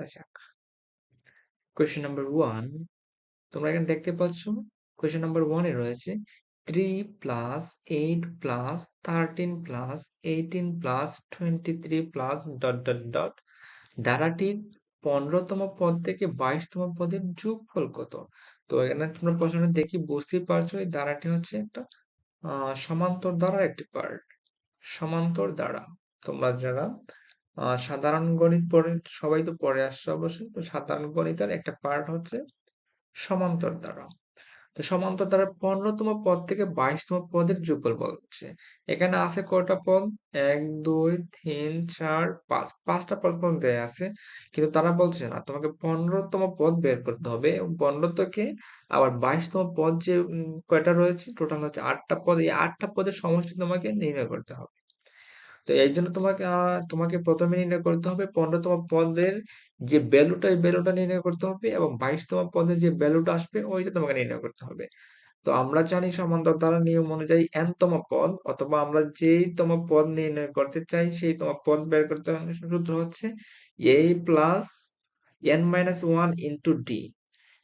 করা যাক। Question number 1 তোমরা এখানে দেখতে পাচ্ছ কোয়েশ্চেন নাম্বার 1 এ রয়েছে 3 plus 8 plus 13 plus 18 plus 23 plus dot dot dot ধারাটির 15তম পদ থেকে 22তম পদের যোগফল কত? তো এখানে তোমরা প্রশ্নটা দেখি বুঝতেই পারছো এই ধারাটি হচ্ছে একটা সমান্তর ধারার একটি পার্ট। সমান্তর ধারা। তোমরা যারা সাধারণ গণিত পড়ে সবাই তো পড়ে আসছো অবশ্যই। তো সাধারণ গণিতের একটা পার্ট হচ্ছে সমান্তর ধারা। তো সমান্তর ধারার 15তম পদ থেকে 22তম পদের যোগফল বলা হচ্ছে। এখানে আছে কয়টা পদ? 1 2 3 4 5 5টা পদ পর্যন্ত দেয়া আছে। কিন্তু তারা বলছে না তোমাকে 15তম পদ বের করতে হবে এবং 15 থেকে আবার 22তম পদ যে কয়টা রয়েছে টোটাল হচ্ছে 8টা পদ। এই 8টা পদের সমষ্টি তোমাকে নির্ণয় করতে হবে। তো এর জন্য তোমাকে প্রথমে নির্ণয় করতে হবে 15তম পদের যে ভ্যালুটা এই ভ্যালুটা নির্ণয় করতে হবে এবং 22তম পদে যে ভ্যালুটা আসবে ওইটা তোমাকে নির্ণয় করতে হবে। তো আমরা জানি সমান্তর ধারার নিয়ম অনুযায়ী n তম পদ অথবা আমরা যেই তম পদ নির্ণয় করতে চাই সেই তম পদ বের করতে হলে সূত্র হচ্ছে a plus n minus 1 into D.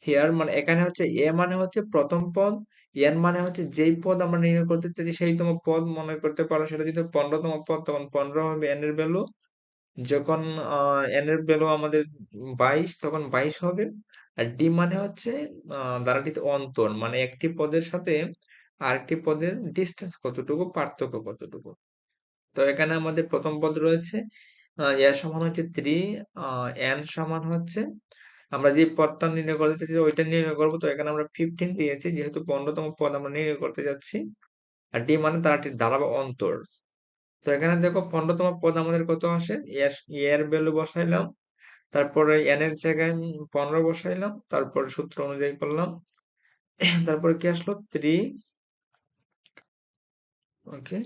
Here মানে এখানে হচ্ছে a মানে হচ্ছে প্রথম পদ, n মানে হচ্ছে যেই পদ আমরা নির্ণয় করতে চাইছি সেই তম পদ মনে করতে পারো সেটা যদি 15তম পদ তখন 15 হবে n এর ভ্যালু। যখন n এর ভ্যালু আমাদের 22 তখন 22 হবে। আর ডি মানে হচ্ছে ধারাটিতে অন্তর মানে একটি পদের সাথে আরেকটি পদের ডিস্টেন্স কতটুকু পার্থক্য কতটুকু। তো এখানে আমাদের প্রথম পদ রয়েছে এর সমান হচ্ছে 3 n সমান হচ্ছে আমরা যে পদটা নির্ণয় করতে চাচ্ছি ওইটা নির্ণয় করবো। তো এখানে আমরা 15 দিয়েছি যেহেতু 15তম পদ আমরা নির্ণয় করতে যাচ্ছি। আর ডি মানে ধারাটির ধারা বা অন্তর। তো এখানে দেখো 15তম পদ আমাদের কত আসে? এর ভ্যালু বসাইলাম, তারপরে n এর জায়গায় 15 বসাইলাম, তারপর সূত্র অনুযায়ী করলাম। তারপরে কি আসলো? 3 ওকে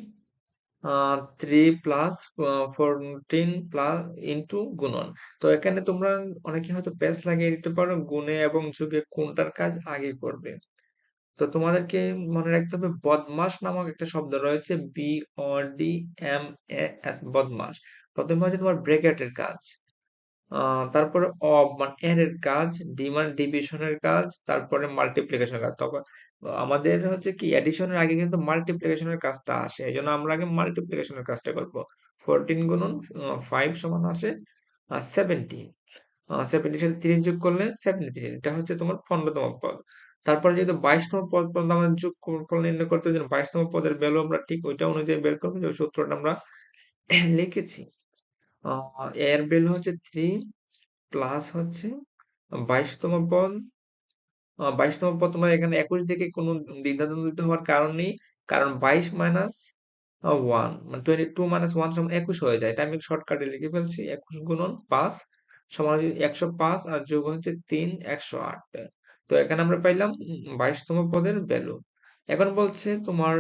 3 প্লাস 14 প্লাস ইন্টু গুণন। তো এখানে তোমরা অনেকে হয়তো প্যাচ লাগিয়ে দিতে পারো গুণে এবং যোগে কোনটার কাজ আগে করবে। তো তোমাদেরকে মনে রাখতে হবে বদমাস নামক একটা শব্দ রয়েছে BODMAS বদমাস। প্রথমে হচ্ছে তোমার ব্র্যাকেটের কাজ, তারপরে মানে এর এর কাজ, ডি মানে ডিভিশনের কাজ, তারপরে মাল্টিপ্লিকেশনের কাজ। তখন আমাদের হচ্ছে কি এডিশনের আগে কিন্তু মাল্টিপ্লিকেশনের কাজটা আসে। এই জন্য আমরা আগে মাল্টিপ্লিকেশনের কাজটা করবো। 14 গুণন 5 সমান আসে 70। 70 সাথে 3 যোগ করলে 73। এটা হচ্ছে তোমার 15তম পদ। তারপরে যেহেতু 22তম পদ পর্যন্ত আমাদের যোগফল নির্ণয় করতে হবে, 22তম পদের ভ্যালু আমরা ঠিক ওইটা অনুযায়ী বের করবো যে সূত্রটা আমরা লিখেছি। এর ভ্যালু হচ্ছে 3 প্লাস হচ্ছে 22তম পদ। 22তম পদ তোমরা এখানে 21 দেখে কোনো দ্বিধাদ্বন্দ্বিত হওয়ার কারণ নেই। কারণ 22 মাইনাস 1 মানে 22 মাইনাস 1 সমান 21 হয়ে যায়। এটা আমি শর্টকাটে লিখে ফেলছি। 21 গুণন 5 সমান 105 আর যোগ হচ্ছে 3 108। তো এখানে আমরা পাইলাম 22তম পদের ভ্যালু। এখন বলছে তোমার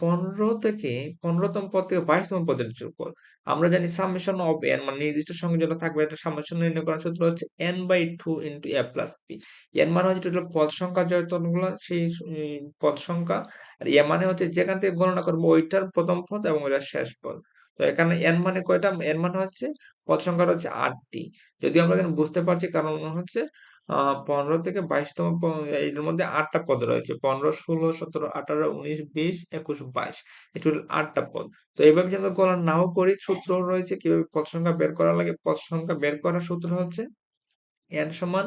15 থেকে 15তম পদ থেকে 22তম পদের যোগফল। আমরা জানি সামেশন অফ n মানে নির্দিষ্ট সংখ্যা যত থাকবে এটা সামেশন নির্ণয় করার সূত্র হচ্ছে n/2 into a plus b। n মানে হচ্ছে টোটাল পদ সংখ্যা যতগুলো সেই পদ সংখ্যা। আর a মানে হচ্ছে যেখান থেকে গণনা করবো ওইটার প্রথম পদ এবং ওইটার শেষ পদ। তো এখানে n মানে কয়টা? n মানে হচ্ছে পদ সংখ্যা হচ্ছে 8টি। যদিও আমরা এখানে বুঝতে পারছি কারণ হচ্ছে 15 থেকে 22তম এর মধ্যে 8টা পদ রয়েছে। 15 16 17 18 19 20 21 22 এই টোটাল 8টা পদ। তো এইভাবে যদি আমরা গণনা নাও করি সূত্র রয়েছে কিভাবে পদ সংখ্যা বের করা লাগে। পদ সংখ্যা বের করার সূত্র হচ্ছে n সমান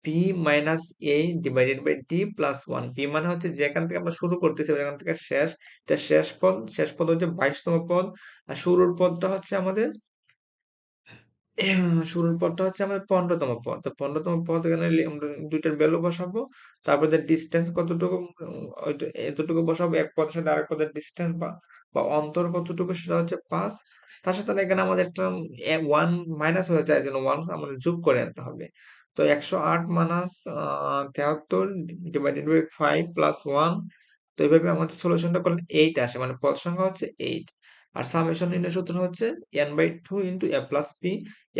p minus a divided by d plus 1। p মানে হচ্ছে যেখান থেকে আমরা শুরু করতেছি সেখান থেকে শেষ। এটা শেষ পদ। শেষ পদ হচ্ছে 22তম পদ। আর শুরুর পদটা হচ্ছে আমাদের শুরুর পদটা হচ্ছে আমাদের 15তম পদ। তো 15তম পদ এখানে আমরা দুইটার ভ্যালু বসাবো। তারপর ডিস্টেন্স কতটুকু এতটুকু বসাবো এক পদের সাথে আরেক পদের ডিস্টেন্স বা অন্তর কতটুকু সেটা হচ্ছে 5। তার সাথে এখানে আমাদের একটা 1 মাইনাস হয়ে যায় এই জন্য 1 আমাদের যোগ করে আনতে হবে। তো 108 মাইনাস 73 ডিভাইডেড বাই 5 প্লাস 1। তো এইভাবে আমাদের সলিউশনটা করলে 8 আসে মানে পদ সংখ্যা হচ্ছে 8। আর সামেশন নির্ণয় সূত্র হচ্ছে n/2 into a plus b।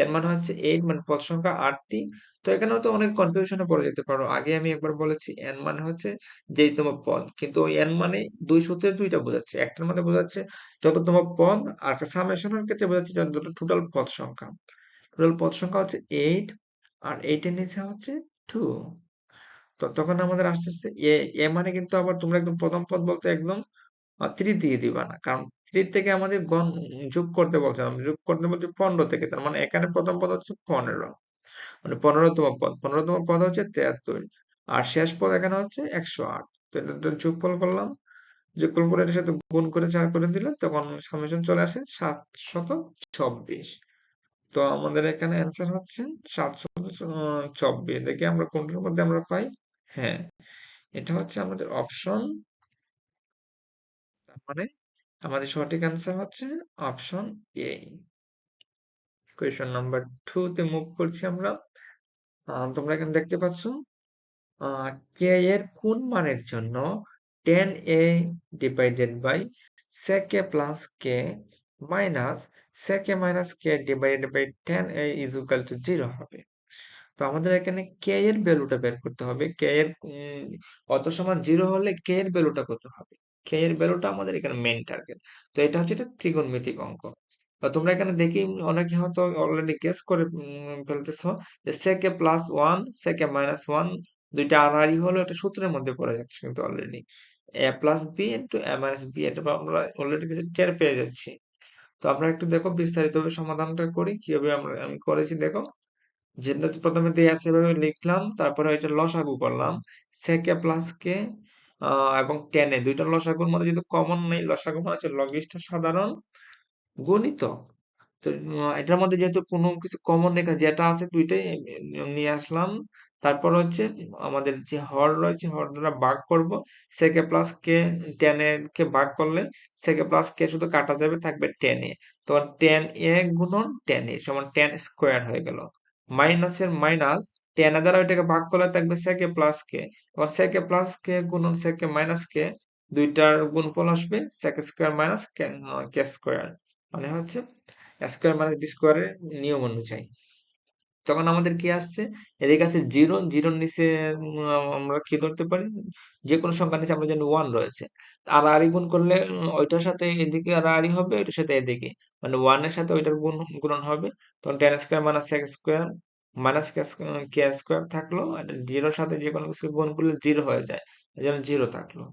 এর মানে হচ্ছে 8 মানে পদ সংখ্যা 8টি। তো এখানেও তো অনেক কনফিউশনে পড়ে যেতে পারো। আগে আমি একবার বলেছি n মানে হচ্ছে যেইতম পদ, কিন্তু ওই n মানে দুই সূত্রে দুইটা বোঝাচ্ছে। একটার মানে বোঝাচ্ছে যততম পদ আর একটা সামেশনের ক্ষেত্রে বোঝাচ্ছে যত টোটাল পদ সংখ্যা। টোটাল পদ সংখ্যা হচ্ছে 8, আর 8 এর নিচে হচ্ছে 2। তো তখন আমাদের আসতেছে এ মানে কিন্তু আবার তোমরা একদম প্রথম পদ বলতে একদম 3 দিয়ে দিবা না, কারণ 3 থেকে আমাদের যোগ করতে বলছে না, যোগ করতে বলছে 15 থেকে, তার মানে এখানে প্রথম পদ হচ্ছে 15, মানে 15তম পদ, 15তম পদ হচ্ছে 73, আর শেষ পদ এখানে হচ্ছে 108। তো এটা যোগফল করলাম, যোগফল করে এটার সাথে গুণ করে 4 করে দিলে তখন সামেশন চলে আসে 724। তো আমাদের এখানে অ্যান্সার হচ্ছে 724। দেখি আমরা কোনটার মধ্যে আমরা পাই। হ্যাঁ, এটা হচ্ছে আমাদের অপশন, তার মানে আমাদের সঠিক অ্যান্সার হচ্ছে অপশন এ। কোয়েশ্চন নাম্বার 2 তে মুভ করছি আমরা। তোমরা এখানে দেখতে পাচ্ছ কে এর কোন মানের জন্য tan a divided by sec a plus কে মাইনাস sec a মাইনাস কে divided by tan a is equal to 0 হবে। তো আমাদের এখানে কে এর ভ্যালুটা বের করতে হবে। কে এর অত সমান 0 হলে কে এর ভ্যালুটা কত হবে? কে এর ভ্যালুটা আমাদের এখানে মেইন টার্গেট। তো এটা হচ্ছে একটা ত্রিকোণমিতিক অঙ্ক। তো তোমরা এখানে দেখি অনেকে হয়তো অলরেডি গেস করে ফেলতেছো যে sec a plus 1 sec a minus 1 দুইটা আড়াআড়ি হলো একটা সূত্রের মধ্যে পড়ে যাচ্ছে কিন্তু already a plus B into a minus B, এটা আমরা অলরেডি কিছু টের পেয়ে যাচ্ছি। তো আমরা একটু দেখো বিস্তারিতভাবে সমাধানটা করি কিভাবে আমি করেছি দেখো। যেটা প্রথমে দিয়ে আছে এভাবে লিখলাম, তারপরে এটা লসাগু করলাম সেকে প্লাস কে, এবং টেনে দুইটা লসাগুর মধ্যে যেহেতু কমন নেই, লসাগু মানে হচ্ছে লঘিষ্ঠ সাধারণ গুণিতক। তো এটার মধ্যে যেহেতু কোনো কিছু কমন রেখা যেটা আছে দুইটাই নিয়ে আসলাম। তারপর হচ্ছে আমাদের যে হর রয়েছে হর দ্বারা ভাগ করব, সেকে প্লাস কে, টেনে কে ভাগ করলে সেকে প্লাস কে শুধু কাটা যাবে, থাকবে টেন এ। তো টেন এ গুণন টেন এ সমান টেন স্কোয়ার হয়ে গেল। মাইনাসের মাইনাস, টেন এ দ্বারা ওইটাকে ভাগ করলে থাকবে সেকে প্লাস কে, আবার সেকে প্লাস কে গুণন সেকে মাইনাস কে, দুইটার গুণফল আসবে সেক স্কোয়ার মাইনাস কে স্কোয়ার, মানে হচ্ছে স্কোয়ার মাইনাস বি স্কোয়ারের নিয়ম অনুযায়ী। তখন আমাদের কি আসছে, এদিকে আছে জিরো, জিরোর নিচে আমরা কি ধরতে পারি, যে কোনো সংখ্যার নিচে আমরা জানি ওয়ান রয়েছে। আর আড়ি গুণ করলে ওইটার সাথে এদিকে আর আড়ি হবে, ওইটার সাথে এদিকে, মানে ওয়ানের সাথে ওইটার গুণন হবে। তখন ten square minus X square minus K square থাকলো, আর জিরোর সাথে যে কোনো কিছু গুণ করলে জিরো হয়ে যায়, এই জন্য জিরো থাকলো।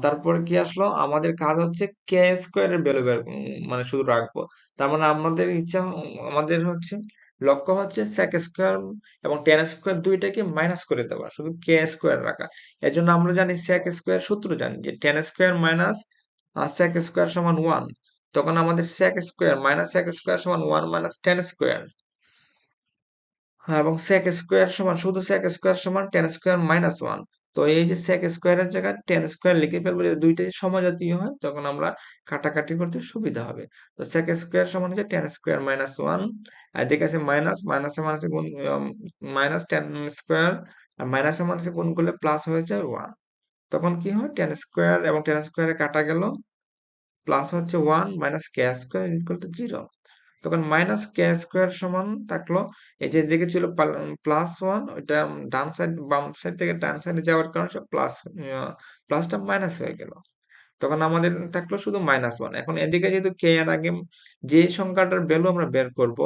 তারপরে কি আসলো, আমাদের কাজ হচ্ছে কে স্কোয়ারের ভ্যালু মানে শুধু রাখবো। তার মানে আমাদের ইচ্ছা, আমাদের হচ্ছে লক্ষ্য হচ্ছে সেক স্কোয়ার এবং টেন স্কোয়ার দুইটাকে মাইনাস করে দেওয়া, শুধু কে স্কোয়ার রাখা। এর জন্য আমরা জানি সেক স্কোয়ার সূত্র জানি যে tan square minus sec square সমান ওয়ান। তখন আমাদের sec square minus sec square সমান ওয়ান মাইনাস টেন স্কোয়ার। হ্যাঁ, এবং sec স্কোয়ার সমান শুধু sec স্কোয়ার সমান tan স্কোয়ার মাইনাস ওয়ান। তো এই যে sec স্কোয়ারের জায়গায় tan স্কোয়ার লিখে ফেলবো, যদি দুইটাই সমজাতীয় হয় তখন আমরা কাটাকাটি করতে সুবিধা হবে। তো sec স্কোয়ার সমান হচ্ছে tan স্কোয়ার মাইনাস ওয়ান, আর এদিকে আছে মাইনাস, মাইনাসে মাইনাসে গুণ, মাইনাস tan স্কোয়ার, আর মাইনাসে মাইনাসে গুণ করলে প্লাস হয়ে যায় ওয়ান। তখন কি হয়, tan স্কোয়ার এবং tan স্কোয়ারে কাটা গেল, প্লাস হচ্ছে one minus K square equal to zero. তখন মাইনাস কে স্কোয়ার সমান থাকলো, এই যে দিকে ছিল প্লাস ওয়ান, ওইটা ডান সাইড বাম সাইড থেকে ডান সাইডে যাওয়ার কারণে সব প্লাস, প্লাসটা মাইনাস হয়ে গেল। তখন আমাদের থাকলো শুধু মাইনাস ওয়ান। এখন এদিকে যেহেতু কে এর আগে যে সংখ্যাটার ভ্যালু আমরা বের করবো,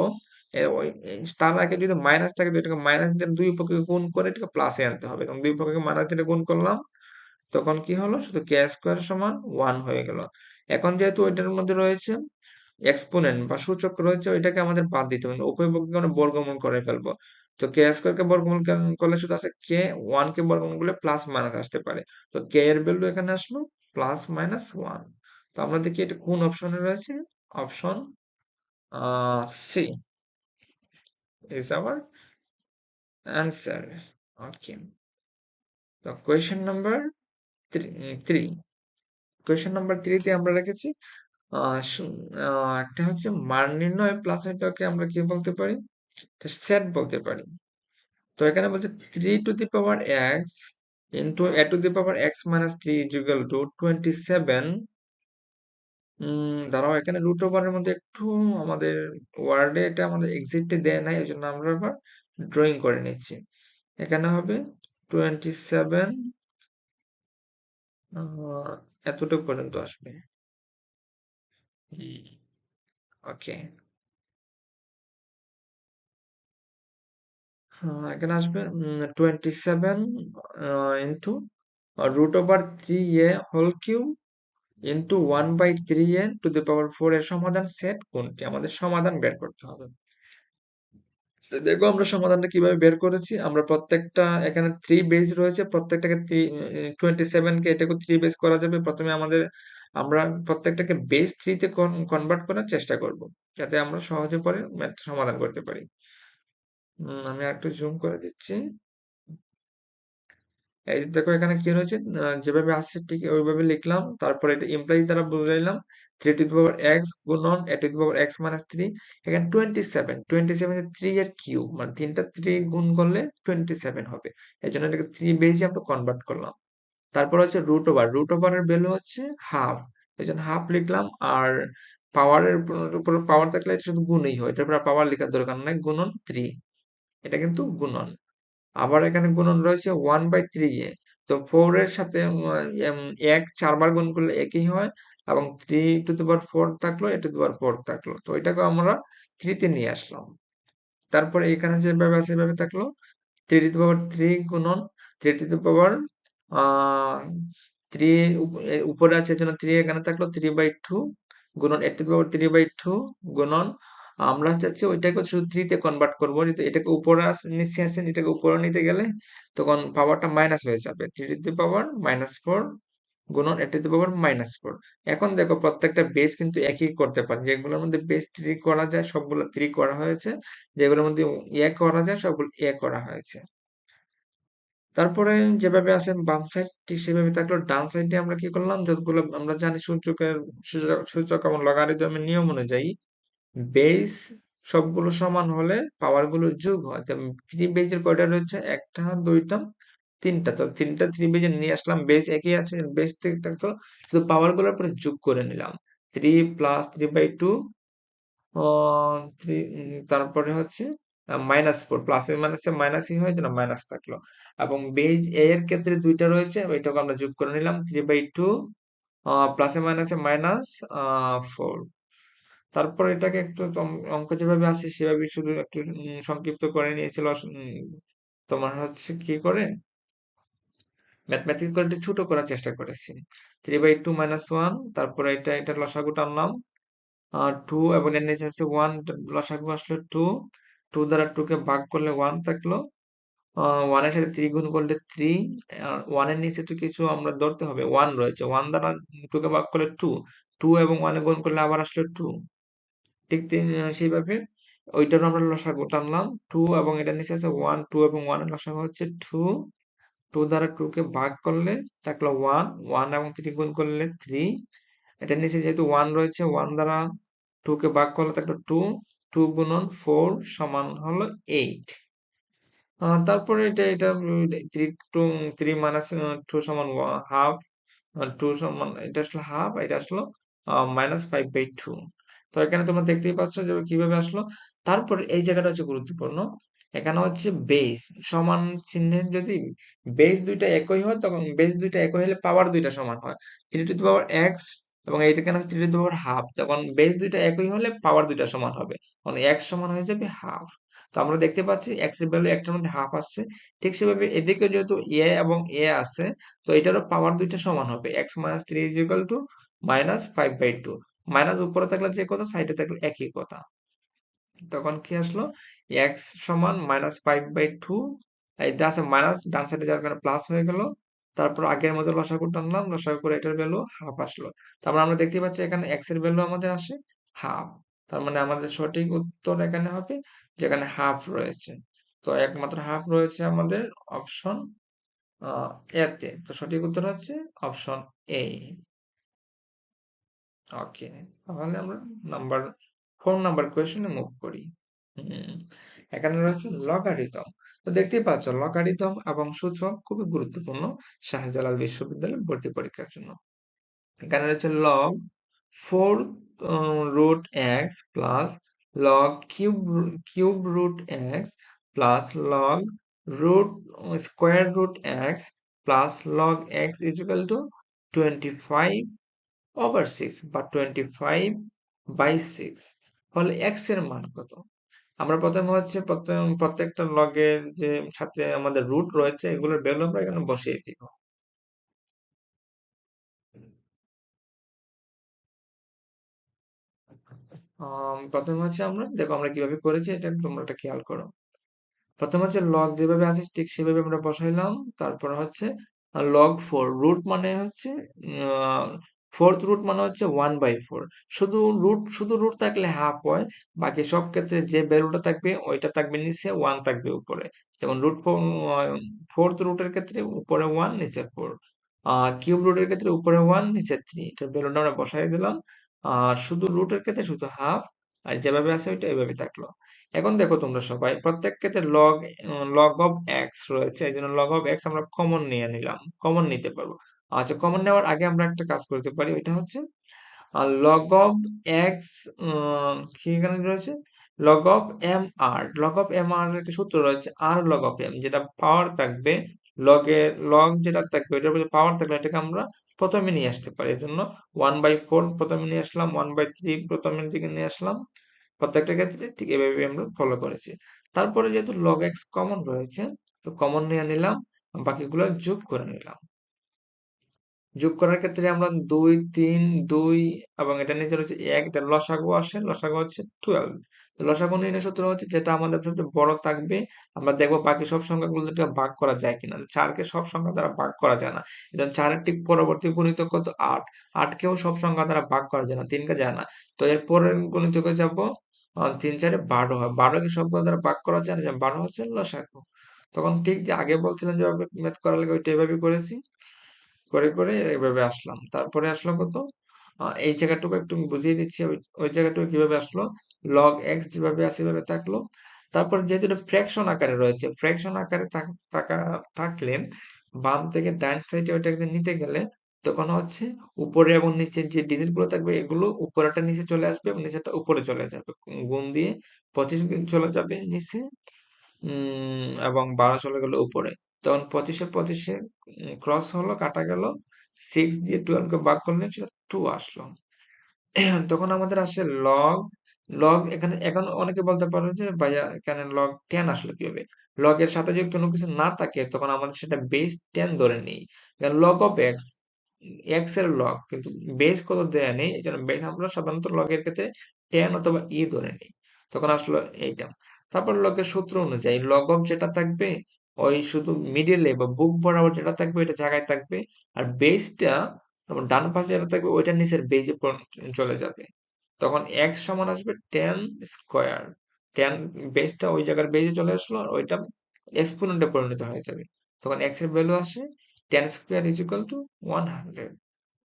তার আগে যদি মাইনাস থাকে, এটাকে মাইনাস দিয়ে দুই পক্ষে গুণ করে এটাকে প্লাসে আনতে হবে, এবং দুই পক্ষে মাইনাস দিয়ে গুণ করলাম, তখন কি হলো, শুধু কে স্কোয়ার সমান ওয়ান হয়ে গেল। এখন যেহেতু ওইটার মধ্যে রয়েছে এক্সপোনেন্ট বা সূচক রয়েছে, ওইটাকে আমাদের বাদ দিতে হবে, উভয় পক্ষকে আমরা বর্গমূল করে ফেলবো। তো কে স্কোয়ার কে বর্গমূল করলে শুধু আছে কে, ওয়ান কে বর্গমূল করলে প্লাস মাইনাস আসতে পারে। তো কে এর ভ্যালু এখানে আসলো প্লাস মাইনাস ওয়ান। তো আমরা দেখি এটা কোন অপশনে রয়েছে। Option C is our answer. Okay, তো question number three, question number থ্রিতে আমরা রেখেছি একটা হচ্ছে মান নির্ণয়, প্লাস এটাকে আমরা কি বলতে পারি, সেট বলতে পারি। তো এখানে বলছে 3 to the power x into a to the power x - 3 = 27। দাঁড়াও, এখানে রুট ওভারের মধ্যে একটু আমাদের ওয়ার্ডে এটা আমাদের এক্সিটে দেয় নাই, এই জন্য আমরা আবার ড্রয়িং করে নিচ্ছি। এখানে হবে 27, এতটুকু পর্যন্ত আসবে। ওকে, এখানে আসবে 27 into root over 3a whole cube into 1/3a to the power 4 এর সমাধান সেট কোনটি? আমাদের সমাধান বের করতে হবে। তো দেখো আমরা সমাধানটা কিভাবে বের করেছি। আমরা প্রত্যেকটা এখানে 3 বেজ রয়েছে, প্রত্যেকটাকে 27 কে এটাকে 3 বেজ করা যাবে। প্রথমে আমরা প্রত্যেকটাকে বেজ 3 তে কনভার্ট করার চেষ্টা করব, যাতে আমরা সহজে পরে ম্যাথ সমাধান করতে পারি। আমি একটু জুম করে দিচ্ছি। এই যে দেখো এখানে কি রয়েছে, যেভাবে আসছে ঠিক ওইভাবে লিখলাম, তারপরে এটা ইমপ্লাই দ্বারা বুঝাইলাম 3 টু দি পাওয়ার এক্স গুণন A to the power X minus 3। এখানে 27 এর 3 এর কিউব, মানে তিনটা 3 গুণ করলে 27 হবে। এই জন্য এটাকে 3 বেজে আমরা কনভার্ট করলাম। তারপর হচ্ছে রুট ওভার এর ভ্যালু হচ্ছে হাফ, এই জন্য হাফ লিখলাম। আর পাওয়ারের উপর পাওয়ার থাকলে এটা শুধু গুণই হয়, এটার উপর পাওয়ার লেখার দরকার নাই, গুণন 3, এটা কিন্তু গুণন। আবার এখানে গুণন রয়েছে 1/3a। তো 4 এর সাথে এক 4 বার গুণ করলে একই হয়, এবং 3 টু দি পাওয়ার 4 থাকলো, এ টু দি পাওয়ার 4 থাকলো, তো এটাকে আমরা 3 তে নিয়ে আসলাম। তারপরে এখানে যেভাবে আছে এভাবে থাকলো, 3 টু দি পাওয়ার 3 গুণন 3 টু দি পাওয়ার 3 উপরে আছে এজন্য 3 এখানে থাকলো, 3/2 গুণন 8 টু দি পাওয়ার 3/2 গুণন আমরা চাচ্ছি ওইটাকে শুধু 3 তে কনভার্ট করবো, কিন্তু এটাকে উপরে নিচে আসেন, এটাকে উপরে নিতে গেলে তখন পাওয়ারটা মাইনাস হয়ে যাবে। 3 টু দি পাওয়ার -4 গুণন 8 টু দি পাওয়ার -4। এখন দেখো প্রত্যেকটা বেস কিন্তু একই করতে পারে, যেগুলোর মধ্যে বেস 3 করা যায় সবগুলো 3 করা হয়েছে, যেগুলোর মধ্যে করা যায় সবগুলো করা হয়েছে। তারপরে যেভাবে আছে বাম সাইড ঠিক সেভাবে থাকলো। ডান সাইডে আমরা কি করলাম, যতগুলো আমরা জানি সূচক এবং লগারিদমের নিয়ম অনুযায়ী বেস সবগুলো সমান হলে পাওয়ার গুলো যোগ হয়। থ্রি বেজের কয়টা রয়েছে, একটা দুইটা তিনটা, তো তিনটা থ্রি বেজে নিয়ে আসলাম, বেস একই আছে, বেস থেকে থাকতো, শুধু পাওয়ার গুলোর পরে যোগ করে নিলাম। 3 প্লাস 3/2 3, তারপরে হচ্ছে -4, প্লাস মাইনাসে মাইনাসই হয়, যেন মাইনাস থাকলো। এবং বেজ এ এর ক্ষেত্রে দুইটা রয়েছে, ওইটাকে আমরা যোগ করে নিলাম, 3/2 প্লাসে মাইনাসে -4। তারপর এটাকে একটু অঙ্ক যেভাবে আছে সেভাবে শুধু একটু সংক্ষিপ্ত করে নিয়েছিল। তোমার হচ্ছে কি করে ম্যাথমেটিক্স করে একটু ছোট করার চেষ্টা করেছি। 3/2 -1, তারপরে এটা লসাগু টানলাম 2, এবং এর নিচে আছে 1, লসাগু আসলো 2, 2 দ্বারা 2 কে ভাগ করলে 1 থাকলো, 1 এর সাথে 3 গুণ করলে 3, 1 এর নিচে তো কিছু আমরা ধরতে হবে, 1 রয়েছে, 1 দ্বারা 2 কে ভাগ করলে 2, 2 এবং 1 এ গুণ করলে আবার আসলো 2। ঠিক সেইভাবে ওইটারও আমরা লসাগু টানলাম 2, এবং এটার নিচে আছে 1, 2 এবং 1 এর লসাগু হচ্ছে 2, 2 দ্বারা 2 কে ভাগ করলে থাকলো 1, 1 এবং 3 গুণ করলে 3, এটার নিচে যেহেতু 1 রয়েছে, 1 দ্বারা 2 কে ভাগ করলে থাকলো 2, 2 গুণন 4 সমান হলো 8। তারপরে এটা 3 টু 3 মাইনাস 2 সমান হাফ, 2 সমান এটা আসলে হাফ, এটা আসলো -5/2। তো এখানে তোমরা দেখতেই পাচ্ছ যে কিভাবে আসলো। তারপরে এই জায়গাটা হচ্ছে গুরুত্বপূর্ণ, এখানে হচ্ছে বেস সমান চিহ্নের যদি বেস দুইটা একই হয়, তখন বেস দুইটা একই হলে পাওয়ার দুইটা সমান হয়। 3 টু দি পাওয়ার এক্স এবং এইটা কেন 3 টু দি পাওয়ার হাফ, তখন বেস দুইটা একই হলে পাওয়ার দুইটা সমান হবে, মানে এক্স সমান হয়ে যাবে হাফ। তো আমরা দেখতে পাচ্ছি এক্স এর ভ্যালু একটার মধ্যে হাফ আসছে। ঠিক সেভাবে এদিকে যেহেতু এবং আছে, তো এটারও পাওয়ার দুইটা সমান হবে, X minus 3 is equal two -5/2। Minus উপরে থাকলে যে কথা, সাইডে থাকলে একই কথা। তখন কি আসলো, এক্স সমান -5/2, এটা আছে মাইনাস, ডান সাইডে যাওয়ার কারণে প্লাস হয়ে গেল। তারপর আগের মতো লসাগু টানলাম, লসাগু করে এটার ভ্যালু হাফ আসলো। তারপর আমরা দেখতে পাচ্ছি এখানে এক্স এর ভ্যালু আমাদের আসে হাফ। তার মানে আমাদের সঠিক উত্তর এখানে হবে যেখানে হাফ রয়েছে। তো একমাত্র হাফ রয়েছে আমাদের অপশন এতে। তো সঠিক উত্তর হচ্ছে অপশন এ। ওকে, তাহলে আমরা নাম্বার 4 নাম্বার কোয়েশ্চেনে মুভ করি। হুম, এখানে রয়েছে লগারিদম। তো দেখতেই পাচ্ছ লগারিদম এবং সূচক খুবই গুরুত্বপূর্ণ শাহজালাল বিশ্ববিদ্যালয়ের ভর্তি পরীক্ষার জন্য। এখানে রয়েছে log 4 root X plus log cube root X plus log root square root X plus log X is equal to 25/6 বা 25/6 হলে এক্স এর মান কত? আমরা প্রথমে হচ্ছে প্রত্যেকটা লগের যে সাথে আমাদের রুট রয়েছে এগুলোর ভ্যালু আমরা এখানে বসিয়ে দিব। প্রথমে হচ্ছে আমরা দেখো আমরা কিভাবে করেছি এটা তোমরা একটা খেয়াল করো। প্রথমে হচ্ছে লগ যেভাবে আছে ঠিক সেভাবে আমরা বসাইলাম। তারপর হচ্ছে লগ ফোর রুট মানে হচ্ছে ফোর্থ রুট মানে হচ্ছে 1/4। শুধু রুট থাকলে হাফ হয়। বাকি সব ক্ষেত্রে যে ভ্যালুটা থাকবে ওইটা থাকবে নিচে, ওয়ান থাকবে উপরে। যেমন ফোর্থ রুটের ক্ষেত্রে উপরে ওয়ান নিচে ফোর। কিউব রুটের ক্ষেত্রে উপরে ওয়ান নিচে থ্রি। এটার ভ্যালুটা আমরা বসাই দিলাম। আর শুধু রুটের ক্ষেত্রে শুধু হাফ। আর যেভাবে আছে ওইটা এভাবে থাকলো। এখন দেখো তোমরা সবাই প্রত্যেক ক্ষেত্রে লগ অফ এক্স রয়েছে, এই জন্য লগ অফ এক্স আমরা কমন নিয়ে নিলাম, কমন নিতে পারবো। আচ্ছা, কমন নেওয়ার আগে আমরা একটা কাজ করতে পারি, ওইটা হচ্ছে লগ অফ এক্স কি এখানে রয়েছে, লগ অফ এম আর একটা সূত্র রয়েছে, আর লগ অফ এম যেটা পাওয়ার থাকবে, লগ যেটা থাকবে ওইটার উপরে পাওয়ার থাকলে এটাকে আমরা প্রথমে নিয়ে আসতে পারি। এই জন্য 1/4 প্রথমে নিয়ে আসলাম, 1/3 প্রথমের দিকে নিয়ে আসলাম। প্রত্যেকটা ক্ষেত্রে ঠিক এভাবে আমরা ফলো করেছি। তারপরে যেহেতু log x কমন রয়েছে, তো কমন নিয়ে নিলাম, বাকিগুলো যোগ করে নিলাম। যোগ করার ক্ষেত্রে আমরা 2 3 2 এবং এটা নিচে রয়েছে 1, এটা লসাগু আসে, লসাগু হচ্ছে 12। তো লসাগু নির্ণয় সূত্র হচ্ছে যেটা আমাদের সবচেয়ে বড় থাকবে আমরা দেখবো বাকি সব সংখ্যাগুলোকে ভাগ করা যায় কিনা। 4কে সব সংখ্যা দ্বারা ভাগ করা যায় না। এটা 4-এর ঠিক পরবর্তী গুণিতক কত, 8। 8কেও সব সংখ্যা দ্বারা ভাগ করা যায় না, 3কে যায় না। তো এর পরের গুণিতকে যাব 3 4 12 হয়। 12 কে সবগুলো দ্বারা ভাগ করা যায় না, 12 হচ্ছে লসাগু। তখন ঠিক যে আগে বলছিলাম যেভাবে ম্যাথ করা লাগে ওইটা এভাবে করেছি, করে এভাবে আসলাম। তারপরে আসলো কত, এই জায়গাটুকু একটু আমি বুঝিয়ে দিচ্ছি, ওই জায়গাটুকু কিভাবে আসলো। লগ এক্স যেভাবে আছে সেভাবে থাকলো। তারপর যেহেতু এটা ফ্র্যাকশন আকারে রয়েছে, ফ্র্যাকশন আকারে থাকলে বাম থেকে ডান সাইডে ওইটাকে নিতে গেলে তখন হচ্ছে উপরে এবং নিচে যে ডিজিট গুলো থাকবে এগুলো উপরেটা নিচে চলে আসবে এবং নিচেটা উপরে চলে যাবে। গুণ দিয়ে 25 চলে যাবে নিচে, এবং 12 চলে গেল উপরে। তখন 25-এ ক্রস হলো, কাটা গেল। 6 দিয়ে 12 কে ভাগ করলে সেটা 2 আসলো। তখন আমাদের আসে লগ, এখানে এখন অনেকে বলতে পারো যে ভাইয়া এখানে লগ 10 আসলো কিভাবে। লগ এর সাথে যদি কোনো কিছু না থাকে তখন আমাদের সেটা বেস 10 ধরে নেই। লগ অফ এক্স, এক্স এর লগ কিন্তু বেস কত দেয়া নেই, এই জন্য বেস আমরা সাধারণত লগের ক্ষেত্রে 10 অথবা ধরে নিই। তখন আসলো এইটা। তারপর লগের সূত্র অনুযায়ী লগ অফ যেটা থাকবে ওই শুধু মিডিলে বা বুক বরাবর যেটা থাকবে ওইটা জায়গায় থাকবে। আর বেসটা তখন ডান পাশে যেটা থাকবে ওইটা নিচের বেজে চলে যাবে। তখন এক্স সমান আসবে 10 স্কোয়ার। 10 বেসটা ওই জায়গার বেজে চলে আসলো আর ওইটা এক্সপোনেন্টে পরিণত হয়ে যাবে। তখন এক্স এর ভ্যালু আসে 10 স্কোয়ার ইজ ইকুয়াল টু 100।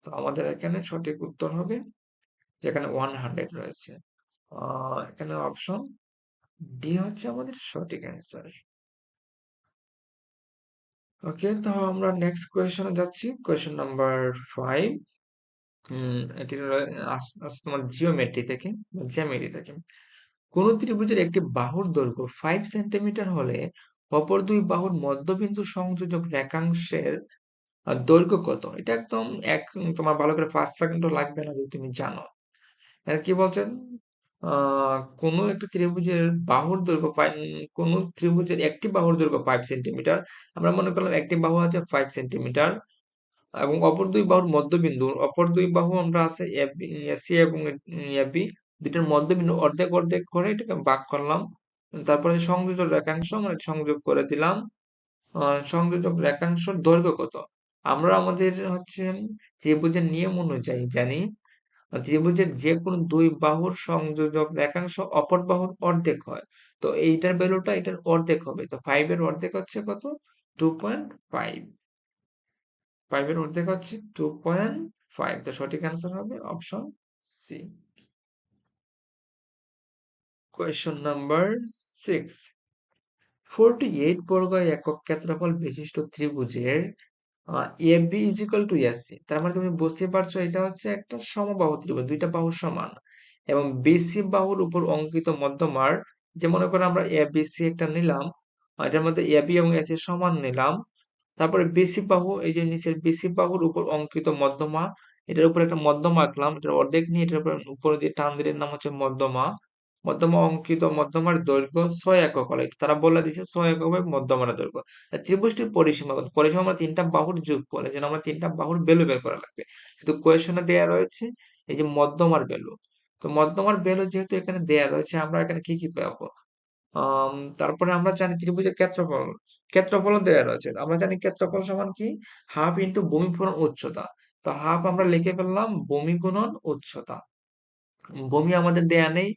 তো আমাদের এখানে সঠিক উত্তর হবে যেখানে 100 রয়েছে। এখানে অপশন ডি হচ্ছে আমাদের সঠিক অ্যান্সার। ওকে, তো আমরা নেক্সট কোয়েশ্চনে যাচ্ছি। Question number 5। এটি আসছে তোমার জিওমেট্রি থেকে, জ্যামিতি থেকে। কোন ত্রিভুজের একটি বাহুর দৈর্ঘ্য 5 সেন্টিমিটার হলে অপর দুই বাহুর মধ্যবিন্দু সংযোজক রেখাংশের দৈর্ঘ্য কত? এটা একদম তোমার ভালো করে 5 সেকেন্ডও লাগবে না যদি তুমি জানো। আর কি বলছেন, কোন একটি ত্রিভুজের বাহুর দৈর্ঘ্য কোন ত্রিভুজের একটি বাহুর দৈর্ঘ্য 5 সেন্টিমিটার। আমরা মনে করলাম একটি বাহু আছে 5 সেন্টিমিটার এবং অপর দুই বাহু আমরা আছে এসি এবং এবি, দুইটার মধ্যবিন্দু অর্ধেক অর্ধেক করে এটাকে ভাগ করলাম। তারপরে সংযোজক রেখাংশ আমরা সংযোগ করে দিলাম। সংযোজক রেখাংশের দৈর্ঘ্য কত? আমরা আমাদের হচ্ছে ত্রিভুজের নিয়ম অনুযায়ী জানি ত্রিভুজের যে কোনো দুই বাহুর সংযোজক রেখাংশ অপর বাহুর অর্ধেক হয়। তো এইটার ভ্যালুটা এটার অর্ধেক হবে। তো 5 এর অর্ধেক হচ্ছে কত, 2.5। 5 এর অর্ধেক হচ্ছে 2.5। তো সঠিক অ্যান্সার হবে অপশন সি। Question number 6। 48 বর্গ একক ক্ষেত্রফল বিশিষ্ট ত্রিভুজের AB is equal to AC. তার মানে তুমি বুঝতে পারছো এটা হচ্ছে একটা সমবাহু ত্রিভুজ, দুইটা বাহু সমান এবং বিসি বাহুর উপর অঙ্কিত মধ্যমার, যে মনে করো আমরা এবিসি একটা নিলাম, এটার মধ্যে এবি এবং এসি সমান নিলাম। তারপরে বিসি বাহু, এই যে নিচের বিসি বাহুর উপর অঙ্কিত মধ্যমা, এটার উপর একটা মধ্যমা আঁকলাম, এটার অর্ধেক নিয়ে এটার উপর উপরে দিয়ে টান দিলে নাম হচ্ছে মধ্যমা। মধ্যমা অঙ্কিত মধ্যমার দৈর্ঘ্য 6 একক হলে তারা বলে দিচ্ছে 6 একক হবে মধ্যমার দৈর্ঘ্য। ত্রিভুজটির পরিসীমা কত? পরিসীমা আমরা তিনটা বাহুর যোগফল, এজন্য আমরা তিনটা বাহুর ভ্যালু বের করা লাগবে। কিন্তু কোয়েশনে দেয়া রয়েছে এই যে মধ্যমার ভ্যালু। তো মধ্যমার ভ্যালু যেহেতু এখানে দেয়া রয়েছে, আমরা এখানে কি কি পাবো? তারপরে আমরা জানি ত্রিভুজের ক্ষেত্রফল, ক্ষেত্রফলও দেয়া রয়েছে। আমরা জানি ক্ষেত্রফল সমান কি? হাফ ইন্টু ভূমি পূরণ উচ্চতা। তো হাফ আমরা লিখে ফেললাম ভূমি গুণন উচ্চতা। ভূমি আমাদের দেয়া নেই,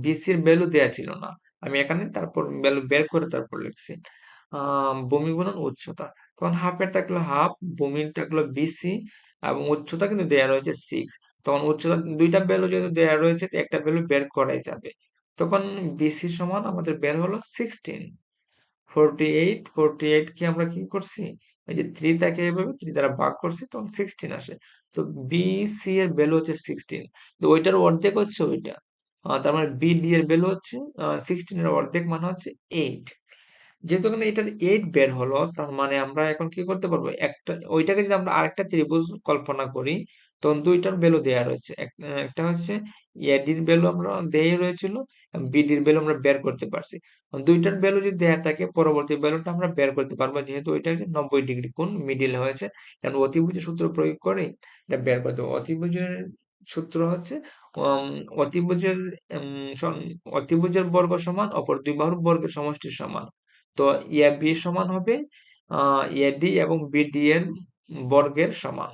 বিসির ভ্যালু দেয়া ছিল না। আমি এখানে তারপর ভ্যালু বের করে তারপর লিখছি। ভূমি গুণন উচ্চতা, তখন হাফের থাকলো হাফ, ভূমির থাকলো বিসি, এবং উচ্চতা কিন্তু দেয়া রয়েছে 6। তখন উচ্চতা দুইটা ভ্যালু যেহেতু দেয়া রয়েছে, তো একটা ভ্যালু বের করাই যাবে। তখন বিসি সমান আমাদের বের হলো 16। 48 কে আমরা কি করছি? এই যে 3 তাকে এভাবে 3 দ্বারা ভাগ করছি, তখন 16 আসে। তো বিসি এর ভ্যালু হচ্ছে 16। তো ওইটার অর্ধেক হচ্ছে ওইটা। তার মানে বিডি এর ভ্যালু হচ্ছে 16 এর অর্ধেক মানে হচ্ছে 8। যেহেতু এখানে এটার 8 বের হলো, তার মানে আমরা এখন কি করতে পারবো? একটা ওইটাকে যদি আমরা আরেকটা ত্রিভুজ কল্পনা করি, তখন দুইটার ভ্যালু দেয়া রয়েছে। একটা হচ্ছে এডির ভ্যালু আমরা দেয়াই রয়েছিল, বিডির ভ্যালু আমরা বের করতে পারছি। দুইটার ভ্যালু যদি দেয়া থাকে, পরবর্তী ভ্যালুটা আমরা বের করতে পারবো, যেহেতু ওইটা 90 ডিগ্রি কোণ মিডিল হয়েছে। কারণ অতিভুজের সূত্র প্রয়োগ করে এটা বের করতে হবে। অতিভুজের সূত্র হচ্ছে উম, অতিভুজের অতিভুজের বর্গ সমান অপর দুই বাহুর বর্গের সমষ্টির সমান। তো ইয়া বি সমান হবে ইয়া ডি এবং বিডি এর বর্গের সমান।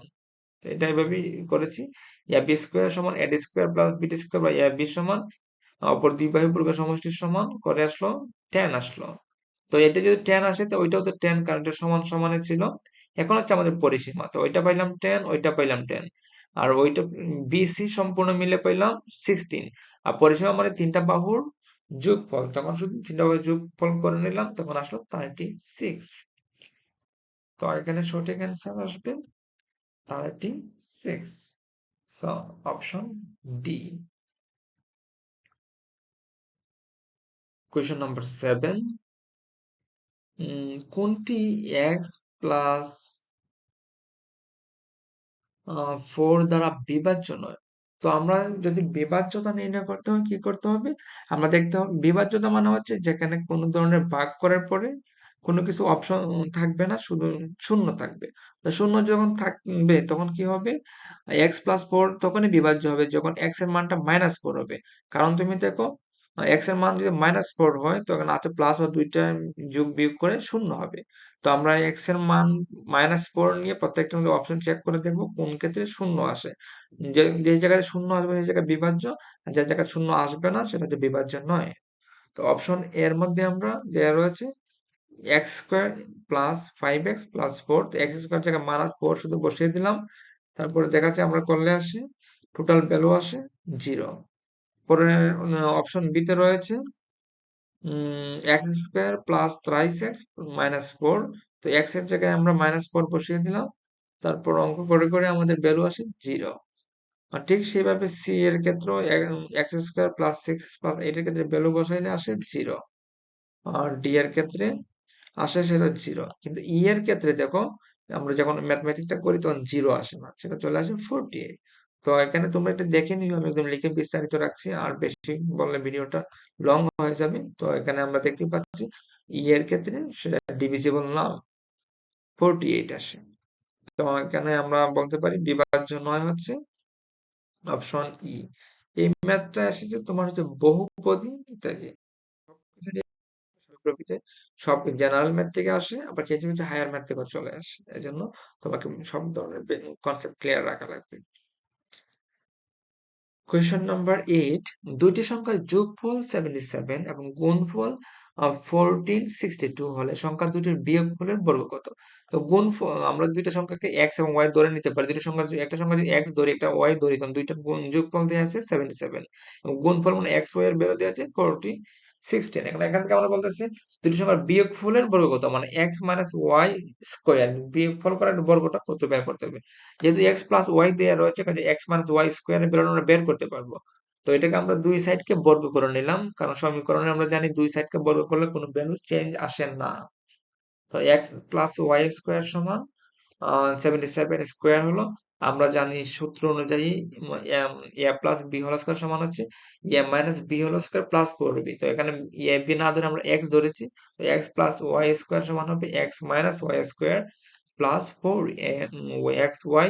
তো এটা এভাবেই করেছি। ইয়া বি স্কোয়ার সমান এডি স্কোয়ার প্লাস বিডি স্কোয়ার বা ইয়া বি সমান অপর দুই বাহুর বর্গের সমষ্টির সমান করে আসলো 10 আসলো। তো এটা যদি 10 আসে, তো ওইটাও তো 10, কারণ এটা সমান সমানে ছিল। এখন হচ্ছে আমাদের পরিসীমা, তো ওইটা পাইলাম 10, ওইটা পাইলাম 10, আর ওইটা বিসি সম্পূর্ণ মিলে পাইলাম 16। আর পরিসীমা মানে তিনটা বাহুর যোগফল, তখন শুধু তিনটা বাহুর যোগফল করে নিলাম, তখন আসলো 36। তো এখানে সঠিক অ্যান্সার আসবে 36। So option D. Question number 7, কোনটি এক্স প্লাস 4 দ্বারা বিভাজ্য নয়? তো আমরা যদি বিভাজ্যতা নির্ণয় করতে হয়, কি করতে হবে? আমরা দেখতে হবে বিভাজ্যতা মানে হচ্ছে যেখানে কোনো ধরনের ভাগ করার পরে কোনো কিছু অপশন থাকবে না, শুধু শূন্য থাকবে। তো শূন্য যখন থাকবে, তখন কি হবে? এক্স প্লাস ফোর তখনই বিভাজ্য হবে যখন এক্স এর মানটা -4 হবে। কারণ তুমি দেখো, এক্স এর মান যদি -4 হয়, তখন আছে প্লাস বা দুইটা যোগ বিয়োগ করে শূন্য হবে। তো আমরা এক্স এর মান -4 নিয়ে প্রত্যেকটা অপশন চেক করে দেখবো কোন ক্ষেত্রে শূন্য আসে। যে জায়গায় শূন্য আসবে সেই জায়গায় বিভাজ্য, আর যে জায়গায় শূন্য আসবে না সেটা যে বিভাজ্য নয়। তো অপশন এর মধ্যে আমরা দেওয়া রয়েছে x square plus 5x plus 4। তো এক্স স্কোয়ার জায়গায় -4 শুধু বসিয়ে দিলাম। তারপরে দেখা যাচ্ছে আমরা করলে আসে টোটাল ভ্যালু আসে 0। পরে অপশন বি তে রয়েছে x square plus thrice x -4। তো এক্স এর জায়গায় আমরা -4 বসিয়ে দিলাম। তারপর অঙ্ক করে করে আমাদের ভ্যালু আসে 0। আর ঠিক সেভাবে সি এর ক্ষেত্রেও এক্স স্কোয়ার প্লাস 6 প্লাস 8 এর ক্ষেত্রে ভ্যালু বসাইলে আসে 0। আর ডি এর ক্ষেত্রে আসে সেটা 0। কিন্তু ই এর ক্ষেত্রে দেখো, আমরা যখন ম্যাথমেটিক্সটা করি তখন 0 আসে না, সেটা চলে আসে 48। তো এখানে তোমরা এটা দেখে নিও, আমি একদম লিখে বিস্তারিত রাখছি, আর বেশি বললে ভিডিওটা লং হয়ে যাবে। তো এখানে আমরা দেখতে পাচ্ছি ই এর ক্ষেত্রে সেটা ডিভিজিবল না, 48 আসে। তো এখানে আমরা বলতে পারি বিভাজ্য নয় হচ্ছে অপশন ই। এই ম্যাথটা এসেছে তোমার হচ্ছে বহুপদী ইত্যাদি প্রকৃতিতে সব জেনারেল ম্যাথ থেকে আসে, আবার কিছু কিছু হায়ার ম্যাথ থেকেও চলে আসে। এই জন্য তোমাকে সব ধরনের কনসেপ্ট ক্লিয়ার রাখা লাগবে। কোয়েশ্চেন নাম্বার 8, দুইটি সংখ্যার যোগফল 77 এবং গুণফল 1462 হলে সংখ্যা দুটির বিয়োগফলের বর্গ কত? তো আমরা দুইটা সংখ্যাকে x এবং y ধরে নিতে পারি। দুইটা সংখ্যা একটা সংখ্যা যদি x ধরি, একটা y ধরি, তখন দুইটার যোগফল দেওয়া আছে 77 এবং গুণফল মানে x y এর বেরো দেওয়া আছে 1416। এখন এখান থেকে আমরা বলতেছি দুটি সংখ্যার বিয়োগফলের বর্গ কত, মানে x মাইনাস ওয়াই স্কোয়ার বিয়োগফল করার বর্গটা কত বের করতে হবে। যেহেতু এক্স প্লাস ওয়াই দেওয়া রয়েছে, কাজে এক্স মাইনাস ওয়াই স্কোয়ারের বেরোনো আমরা বের করতে পারবো। তো এটাকে আমরা দুই সাইডকে বর্গ করে নিলাম, কারণ সমীকরণে আমরা জানি দুই সাইডকে বর্গ করলে কোনো ভ্যালু চেঞ্জ আসে না। তো এক্স প্লাস ওয়াই স্কোয়ার সমান 77 স্কোয়ার হলো আমরা জানি সূত্র অনুযায়ী A plus B whole square সমান হচ্ছে A minus B whole square plus 4b। তো এখানে এ বি না ধরে আমরা এক্স ধরেছি, তো এক্স প্লাস ওয়াই স্কয়ার সমান হবে X minus Y square plus 4 X Y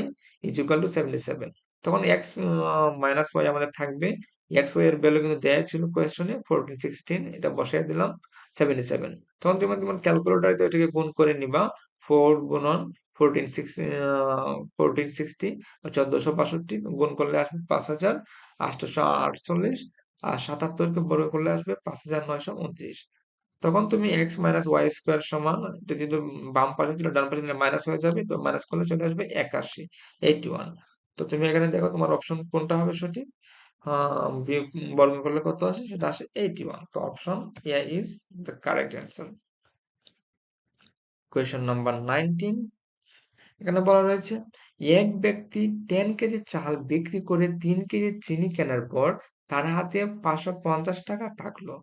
is equal to 77। তখন এক্স মাইনাস ওয়াই আমাদের থাকবে, এক্স ওয়াই এর ভ্যালু কিন্তু দেয়া ছিল কোয়েশ্চনে 14 16, এটা বসাই দিলাম 77। তখন তুমি তোমার ক্যালকুলেটরে এটাকে গুণ করে নিবা, 4 গুণন 14 1460 1462 গুণ করলে আসবে 5848, আর 77 কে বর্গ করলে আসবে 5929। তখন তুমি এক্স মাইনাস ওয়াই স্কোয়ার সমান, এটা কিন্তু বাম পাশে ছিল ডান পাশে মাইনাস হয়ে যাবে, তো মাইনাস করলে চলে আসবে 81, 81। তো তুমি এখানে দেখো তোমার অপশন কোনটা হবে সঠিক। বিয়োগ বর্গ করলে কত আসে, সেটা আসে 81। তো option A is the correct answer. Question number 19, এখানে বলা রয়েছে এক ব্যক্তি 10 কেজি চাল বিক্রি করে 3 কেজি চিনি কেনার পর তার হাতে 550 টাকা থাকলো।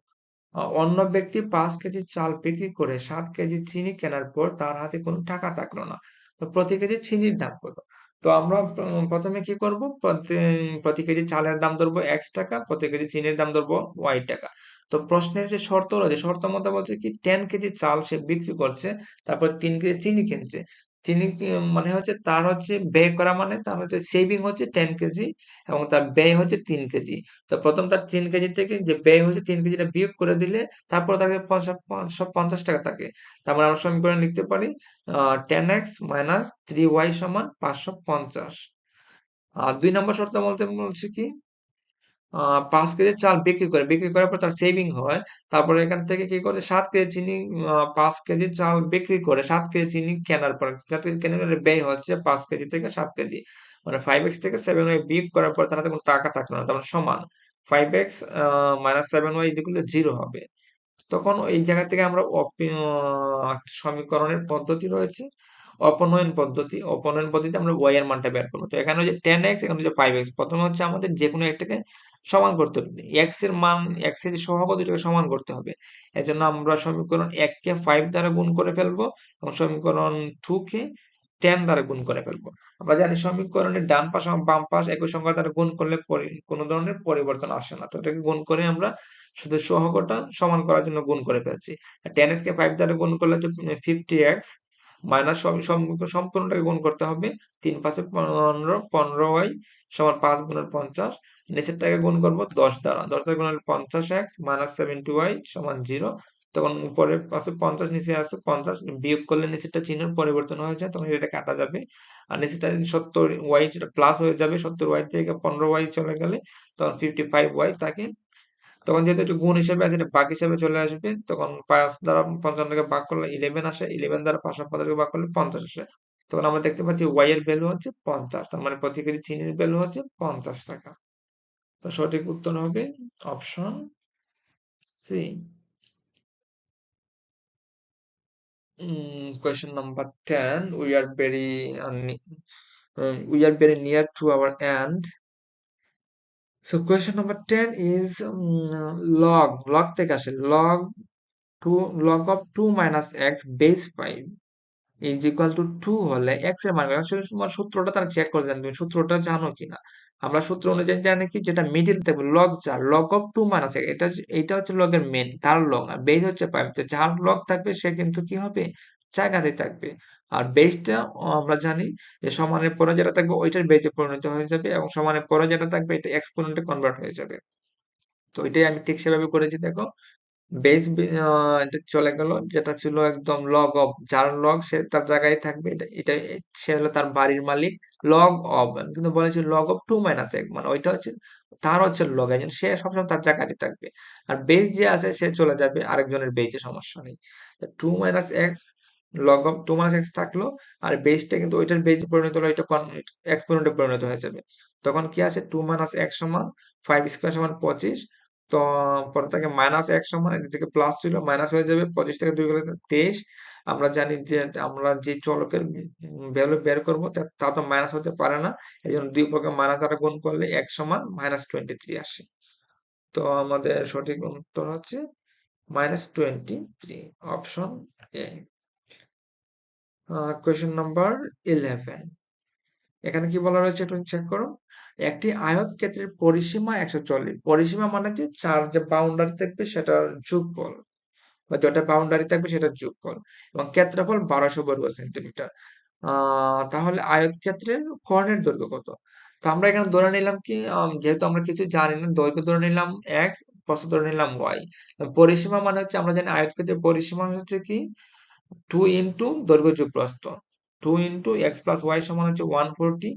অন্য ব্যক্তি 5 কেজি চাল বিক্রি করে 7 কেজি চিনি কেনার পর তার হাতে কোনো টাকা থাকলো না। তো প্রতি কেজি চিনির দাম কত? তো আমরা প্রথমে কি করব? প্রতি কেজি চালের দাম ধরবো এক্স টাকা, প্রতি কেজি চিনির দাম ধরবো ওয়াই টাকা। তো প্রশ্নের যে শর্ত রয়েছে, শর্ত মতো বলছে কি 10 কেজি চাল সে বিক্রি করছে, তারপর 3 কেজি চিনি কিনছে। চিনি মানে হচ্ছে তার হচ্ছে ব্যয় করা, মানে তার হচ্ছে সেভিং হচ্ছে 10 কেজি এবং তার ব্যয় হচ্ছে 3 কেজি। তো প্রথম তার 3 কেজি থেকে যে ব্যয় হয়েছে 3 কেজিটা বিয়োগ করে দিলে তারপর তাকে 550 টাকা থাকে। তারপর আমরা সমীকরণ লিখতে পারি 10x মাইনাস 3y সমান 550। 2 নম্বর শর্ত বলতে বলছে কি 5 কেজি চাল বিক্রি করার পর তার সেভিং হয়। তারপরে এখান থেকে কি করে 7 কেজি চিনি, 5 কেজি চাল বিক্রি করে 7 কেজি চিনি কেনার পর 7 কেজি কেনার পরে ব্যয় হচ্ছে 5 কেজি থেকে 7 কেজি, মানে 5x থেকে 7y বিয়োগ করার পর তার হাতে কোনো টাকা থাকলো না, তার মানে সমান 5x minus 7y equal to 0 হবে। তখন এই জায়গা থেকে আমরা সমীকরণের পদ্ধতি রয়েছে অপনয়ন পদ্ধতি। অপনয়ন পদ্ধতিতে আমরা y এর মানটা বের করবো। তো এখানে হচ্ছে 10x, এখানে হচ্ছে 5x। প্রথমে হচ্ছে আমাদের যে কোনো একটাকে সমান করতে হবে, x এর মান, x এর যে সহগ দুটোকে সমান করতে হবে। এজন্য আমরা সমীকরণ 1 কে 5 দ্বারা গুণ করে ফেলবো এবং সমীকরণ 2 কে 10 দ্বারা গুণ করে ফেলবো। আমরা জানি সমীকরণের ডান পাশ এবং বাম পাশ একই সংখ্যা দ্বারা গুণ করলে কোনো ধরনের পরিবর্তন আসে না। তো এটাকে গুণ করে আমরা শুধু সহগটা সমান করার জন্য গুণ করে ফেলছি। 10x কে 5 দ্বারা গুণ করলে হচ্ছে 50x মাইনাস সম্পূর্ণটাকে গুণ করতে হবে 3 5 15, 15y সমান 5 গুণের 50। নিচেরটাকে গুণ করব 10 দ্বারা, 10 দ্বারা গুণ হলে 50x মাইনাস 70y সমান 0। তখন উপরে পাশে 50, নিচে আছে 50, বিয়োগ করলে নিচেরটা চিহ্নের পরিবর্তন হয়ে যায়, তখন এটা কাটা যাবে। আর নিচেরটা 70y যেটা প্লাস হয়ে যাবে, 70y থেকে 15y চলে গেলে তখন 55y থাকে। তখন যেহেতু একটু গুণ হিসেবে আছে, এটা ভাগ হিসেবে চলে আসবে। তখন 5 দ্বারা 55 কে ভাগ করলে 11 আসে, 11 দ্বারা 550 কে ভাগ করলে 50 আসে। তখন আমরা দেখতে পাচ্ছি y এর ভ্যালু হচ্ছে 50, তার মানে প্রতি কেজি চিনির ভ্যালু হচ্ছে 50 টাকা। তো সঠিক উত্তর হবে option C. Question number 10. We are very near to our end. So question number 10 is log থেকে আসে log of 2 minus x base 5 is equal to 2 হলে x এর মান কত? আসলে তোমার সূত্রটা তারা চেক করে জানবে, তুমি সূত্রটা জানো কিনা। আমরা সূত্র অনুযায়ী জানি কি, যেটা মিডিল থাকবে log 4, log of 2 minus x, এটা হচ্ছে log এর মেন, তার log, আর বেস হচ্ছে 5। তো যার log থাকবে সে কিন্তু কি হবে, জায়গাতে থাকবে। আর বেসটা আমরা জানি যে সমানের পরে যেটা থাকবে ওইটার বেসে পরিণত হয়ে যাবে, এবং সমানের পরে যেটা থাকবে এটা এক্সপোনেন্টে কনভার্ট হয়ে যাবে। তো এটাই আমি ঠিক সেভাবে করেছি, দেখো বেস এটা চলে গেল, যেটা ছিল একদম লগ অফ, যার লগ সে তার জায়গায় থাকবে, এটা সে হলো তার বাড়ির মালিক। লগ অফ কিন্তু বলেছি লগ অফ 2 মাইনাস এক, মানে ওইটা হচ্ছে তার হচ্ছে লগ, একজন সে সবসময় তার জায়গাতে থাকবে। আর বেস যে আছে সে চলে যাবে আরেকজনের বেজে, সমস্যা নেই। 2 minus x, log of 2 minus x থাকলো, আর বেসটা কিন্তু ওইটার বেজে পরিণত হলো, এটা এক্সপোনেন্টে পরিণত হয়ে যাবে। তখন কি আছে, 2 মাইনাস এক্স সমান 5 স্কোয়ার সমান 25। তো পরে থেকে মাইনাস এক সমান এদিক থেকে প্লাস ছিল মাইনাস হয়ে যাবে, 25 থেকে 2 গেলে 23। আমরা জানি যে আমরা যে চলকের ভ্যালু বের করবো তা তো মাইনাস হতে পারে না, এই জন্য দুই পক্ষে মাইনাস দ্বারা গুণ করলে এক সমান -23 আসে। তো আমাদের সঠিক উত্তর হচ্ছে -23, অপশন এ। কোয়েশ্চেন নাম্বার 11, এখানে কি বলা রয়েছে একটু চেক করো। একটি আয়তক্ষেত্রের পরিসীমা 140। পরিসীমা মানে যে চার যে বাউন্ডারি থাকবে সেটার যোগফল, বা যেটা বাউন্ডারি থাকবে সেটার যোগফল, এবং ক্ষেত্রফল 1200 বর্গ সেন্টিমিটার। তাহলে আয়তক্ষেত্রের কর্ণের দৈর্ঘ্য কত? তো আমরা এখানে ধরে নিলাম কি, যেহেতু আমরা কিছু জানি না, দৈর্ঘ্য ধরে নিলাম এক্স, প্রস্থ ধরে নিলাম ওয়াই। পরিসীমা মানে হচ্ছে আমরা জানি আয়তক্ষেত্রের পরিসীমা হচ্ছে কি 2 ইন্টু দৈর্ঘ্য যোগ প্রস্থ। 2 ইন্টু এক্স প্লাস ওয়াই সমান হচ্ছে 140।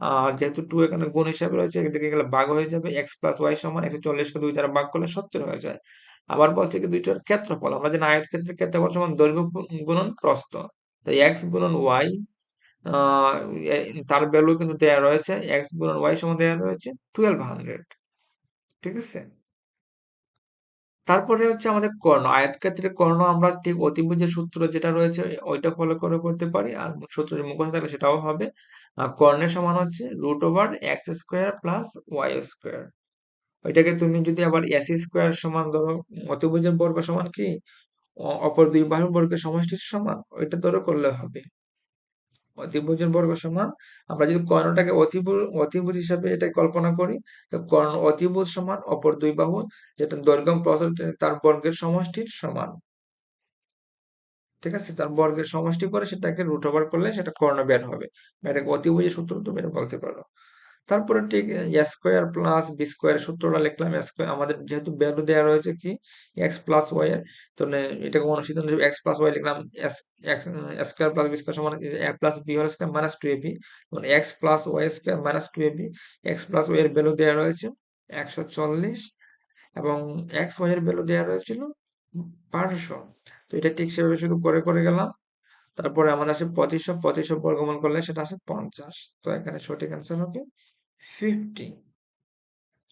আর যেহেতু 2 এখানে গুণ হিসাবে রয়েছে, এদিকে গেলে ভাগ হয়ে যাবে। এক্স প্লাস ওয়াই সমান 140 কে 2 দ্বারা ভাগ করলে 70 হয়ে যায়। আবার বলছে কি দুইটার ক্ষেত্রফল, আমরা জানি আয়তক্ষেত্রের ক্ষেত্রফল সমান দৈর্ঘ্য গুণন প্রস্থ। তাই এক্স গুণন ওয়াই, আহ তার ভ্যালু কিন্তু দেয়া রয়েছে, এক্স গুণন ওয়াই সমান দেয়া রয়েছে 1200। ঠিক আছে। তারপরে হচ্ছে আমাদের কর্ণ। আয়তক্ষেত্রের কর্ণ আমরা ঠিক অতিভুজের সূত্র যেটা রয়েছে ওইটা ফলো করে করতে পারি, আর সূত্র মুখস্থ থাকলে সেটাও হবে। কর্ণের সমান হচ্ছে root over X square plus Y square. ওইটাকে তুমি যদি আবার এস স্কোয়ার সমান ধরো, অতিভুজের বর্গ সমান কি অপর দুই বাহুর বর্গের সমষ্টির সমান, ওইটা ধরো করলে হবে। অতিভুজের বর্গ সমান, আমরা যদি কর্ণটাকে অতিভুজ হিসাবে এটা কল্পনা করি, তো কর্ণ অতিভুজ সমান অপর দুই বাহু যেটা দৈর্ঘ্য প্রস্থ তার বর্গের সমষ্টির সমান। ঠিক আছে, তার বর্গের সমষ্টি করে সেটাকে রুট ওভার করলে সেটা কর্ণ বের হবে। এটাকে অতিভুজের সূত্র তুমি এটা বলতে পারো। তারপরে ঠিক এ স্কোয়ার প্লাস বি স্কোয়ার সূত্রটা লিখলাম। স্কোয়ার আমাদের যেহেতু ভ্যালু দেওয়া রয়েছে কি এক্স প্লাস ওয়াই এর, তো এটাকে অনুসিদ্ধ হিসেবে এক্স প্লাস ওয়াই লিখলাম। X square plus B square সমান A plus B whole square minus two A B, X plus Y square minus two A B. X plus Y এর value দেওয়া রয়েছে 140, এবং এক্স ওয়াই এর value দেওয়া রয়েছিল 1200। তো এটা ঠিক সেভাবে শুধু করে করে গেলাম। তারপরে আমাদের আসে 2500, 2500 বর্গমূল করলে সেটা আসে 50। তো এখানে সঠিক অ্যান্সার হবে 50।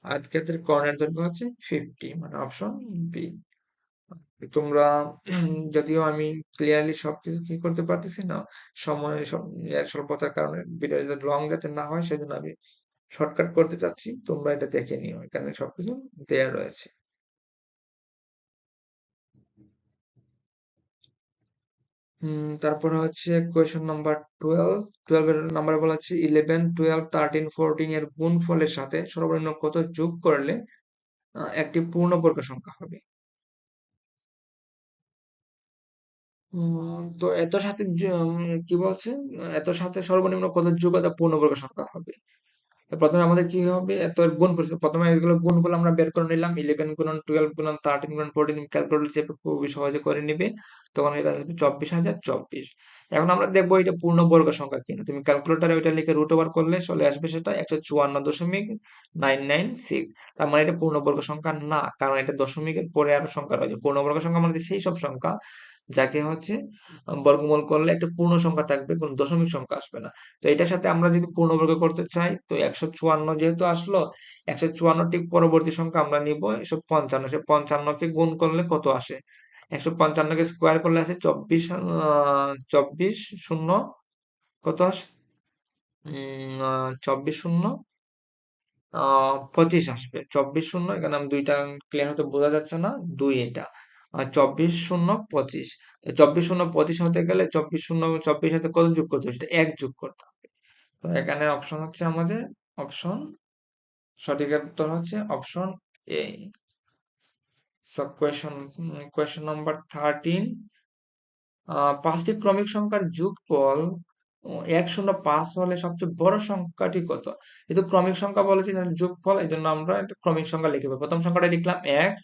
আয়তক্ষেত্রের কর্ণের দৈর্ঘ্য হচ্ছে 50, মানে অপশন বি। তোমরা যদিও আমি ক্লিয়ারলি সবকিছু কি করতে পারতেছি না, সময় স্বল্পতার কারণে ভিডিও লং যাতে না হয় সেজন্য আমি শর্টকাট করতে চাচ্ছি। তোমরা এটা দেখে নিও, এখানে সবকিছু দেয়া রয়েছে। তারপরে হচ্ছে কোয়েশ্চন নাম্বার 12। 12 এর নাম্বার বলা হচ্ছে 11, 12, 13, 14 এর গুণফলের সাথে সর্বনিম্ন কত যোগ করলে একটি পূর্ণবর্গ সংখ্যা হবে? তো এত সাথে কি বলছে, এত সাথে সর্বনিম্ন কত যোগতা পূর্ণবর্গ সংখ্যা হবে? তো প্রথমে আমাদের কি হবে, এত গুণফল, প্রথমে এগুলো গুণফল আমরা বের করে নিলাম। 11 গুণন 12 গুণন 13 গুণন 14 ক্যালকুলেটর চেপে খুবই সহজে করে নিবে। তখন এটা আসবে 24,024। এখন আমরা দেখবো এটা পূর্ণবর্গ সংখ্যা কিনা। তুমি ক্যালকুলেটরে ওইটা লিখে রুট ওভার করলে চলে আসবে সেটা 154.996। তার মানে এটা পূর্ণবর্গ সংখ্যা না, কারণ এটা দশমিকের পরে আরো সংখ্যা রয়েছে। পূর্ণবর্গ সংখ্যা মানে সেই সব সংখ্যা যাকে হচ্ছে বর্গমূল করলে একটা পূর্ণ সংখ্যা থাকবে, কোনো দশমিক সংখ্যা আসবে না। তো এটার সাথে আমরা যদি পূর্ণবর্গ করতে চাই, তো 154 যেহেতু আসলো, 154 ঠিক পরবর্তী সংখ্যা আমরা নিব 155। সে 55 কে গুণ করলে কত আসে, 155 কে স্কোয়ার করলে আসে 24, 24 শূন্য কত আসে, 24 শূন্য 25 আসবে। 24 শূন্য, এখানে আমি দুইটা ক্লিয়ার হতে বোঝা যাচ্ছে না, দুই এটা। আর 24 শূন্য 25, 24 শূন্য 25 হতে গেলে 24 শূন্য 24 সাথে কত যোগ করতে হবে, সেটা এক যোগ করতে হবে। তো এখানে অপশন হচ্ছে আমাদের অপশন, সঠিক উত্তর হচ্ছে অপশন এ। সব কোয়েশ্চন নাম্বার 13। পাঁচটি ক্রমিক সংখ্যার যোগফল 105 হলে সবচেয়ে বড় সংখ্যাটি কত? যেহেতু ক্রমিক সংখ্যা বলেছি তাহলে যোগফল, এই জন্য আমরা একটা ক্রমিক সংখ্যা লিখে দেবো। প্রথম সংখ্যাটা লিখলাম এক্স,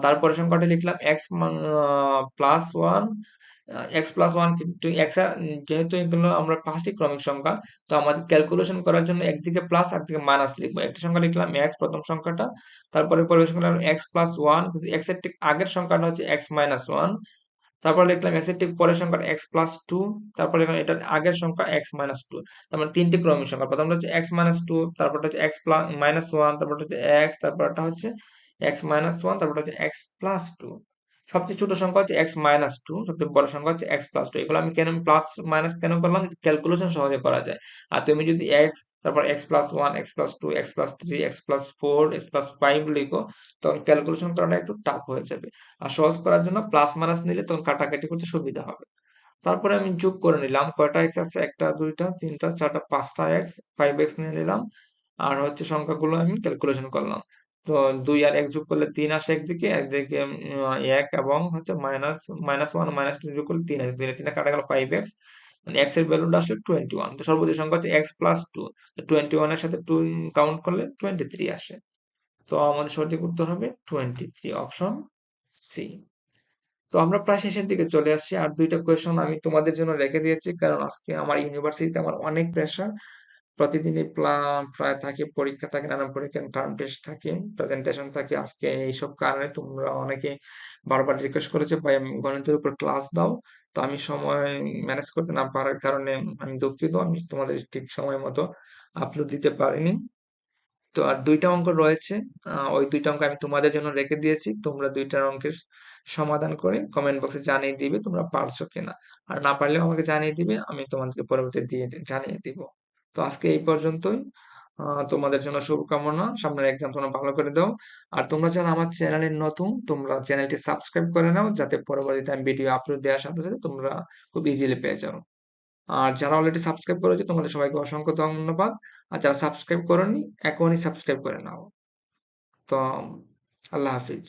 তারপরে সংখ্যাটা লিখলাম x plus one, X plus one. কিন্তু এক্স, যেহেতু এগুলো আমরা পাঁচটি ক্রমিক সংখ্যা, তো আমাদের ক্যালকুলেশন করার জন্য একদিকে প্লাস একদিকে মাইনাস লিখবো। একটা সংখ্যা লিখলাম এক্স প্রথম সংখ্যাটা, তারপরে পরের সংখ্যাটা এক্স প্লাস ওয়ান, কিন্তু এক্স এর ঠিক আগের সংখ্যাটা হচ্ছে এক্স মাইনাস ওয়ান। তারপর লিখলাম এক্স এর ঠিক পরের সংখ্যা এক্স প্লাস টু, তারপর লিখলাম এটার আগের সংখ্যা এক্স মাইনাস টু। তার মানে তিনটি ক্রমিক সংখ্যা, প্রথমটা হচ্ছে এক্স মাইনাস টু, তারপরটা হচ্ছে এক্স প্লাস মাইনাস ওয়ান, তারপরটা হচ্ছে এক্স, তারপরটা হচ্ছে এক্স মাইনাস ওয়ান, তারপরটা হচ্ছে এক্স প্লাস টু। সবচেয়ে ছোট সংখ্যা হচ্ছে এক্স মাইনাস টু, সবচেয়ে বড় সংখ্যা হচ্ছে এক্স প্লাস টু। এগুলো আমি কেন প্লাস মাইনাস কেন করলাম, ক্যালকুলেশন সহজে করা যায়। আর তুমি যদি এক্স, তারপর X plus one, X plus two, X plus three, X plus four, X plus five লিখো, তখন ক্যালকুলেশন করাটা একটু টাফ হয়ে যাবে। আর সহজ করার জন্য প্লাস মাইনাস নিলে তখন কাটাকাটি করতে সুবিধা হবে। তারপরে আমি যোগ করে নিলাম কয়টা এক্স আছে, একটা দুইটা তিনটা চারটা পাঁচটা এক্স, 5x নিয়ে নিলাম। আর হচ্ছে সংখ্যাগুলো আমি ক্যালকুলেশন করলাম। তো 2 আর 1 যোগ করলে 3 আসে একদিকে, একদিকে 1 এবং হচ্ছে -1 -2 যোগ করলে 3 আসে, 3 কাটা গেল 5x, মানে x এর ভ্যালুটা আসলে 21। তো সর্বোচ্চ সংখ্যা হচ্ছে x প্লাস 2, তো 21 এর সাথে 2 কাউন্ট করলে 23 আসে। তো আমাদের সঠিক উত্তর হবে 23, অপশন সি। তো আমরা প্রায় শেষের দিকে চলে আসছি, আর দুইটা কোয়েশন আমি তোমাদের জন্য রেখে দিয়েছি, কারণ আজকে আমার ইউনিভার্সিটিতে আমার অনেক প্রেশার। প্রতিদিনই প্রায় থাকে, পরীক্ষা থাকে, নানান পরীক্ষা, টার্ম টেস্ট থাকে, প্রেজেন্টেশন থাকে। আজকে এইসব কারণে তোমরা অনেকে বারবার রিকোয়েস্ট করেছো ভাই গণিতের উপর ক্লাস দাও। তো আমি সময় ম্যানেজ করতে না পারার কারণে আমি দুঃখিত, আমি তোমাদের ঠিক সময় মতো আপলোড দিতে পারিনি। তো আর দুইটা অঙ্ক রয়েছে, ওই দুইটা অঙ্ক আমি তোমাদের জন্য রেখে দিয়েছি। তোমরা দুইটা অঙ্কের সমাধান করে কমেন্ট বক্সে জানিয়ে দিবে তোমরা পারছো কিনা। আর না পারলেও আমাকে জানিয়ে দিবে, আমি তোমাদেরকে পরবর্তী জানিয়ে দিব। তো আজকে এই পর্যন্তই। তোমাদের জন্য শুভকামনা, সামনের এক্সাম তোমরা ভালো করে দাও। আর তোমরা যারা আমার চ্যানেলে নতুন, তোমরা চ্যানেলটি সাবস্ক্রাইব করে নাও, যাতে পরবর্তীতে আমি ভিডিও আপলোড দেওয়ার সাথে সাথে তোমরা খুব ইজিলি পেয়ে যাও। আর যারা অলরেডি সাবস্ক্রাইব করেছে তোমাদের সবাইকে অসংখ্য ধন্যবাদ। আর যারা সাবস্ক্রাইব করোনি, এখনই সাবস্ক্রাইব করে নাও। তো আল্লাহ হাফিজ।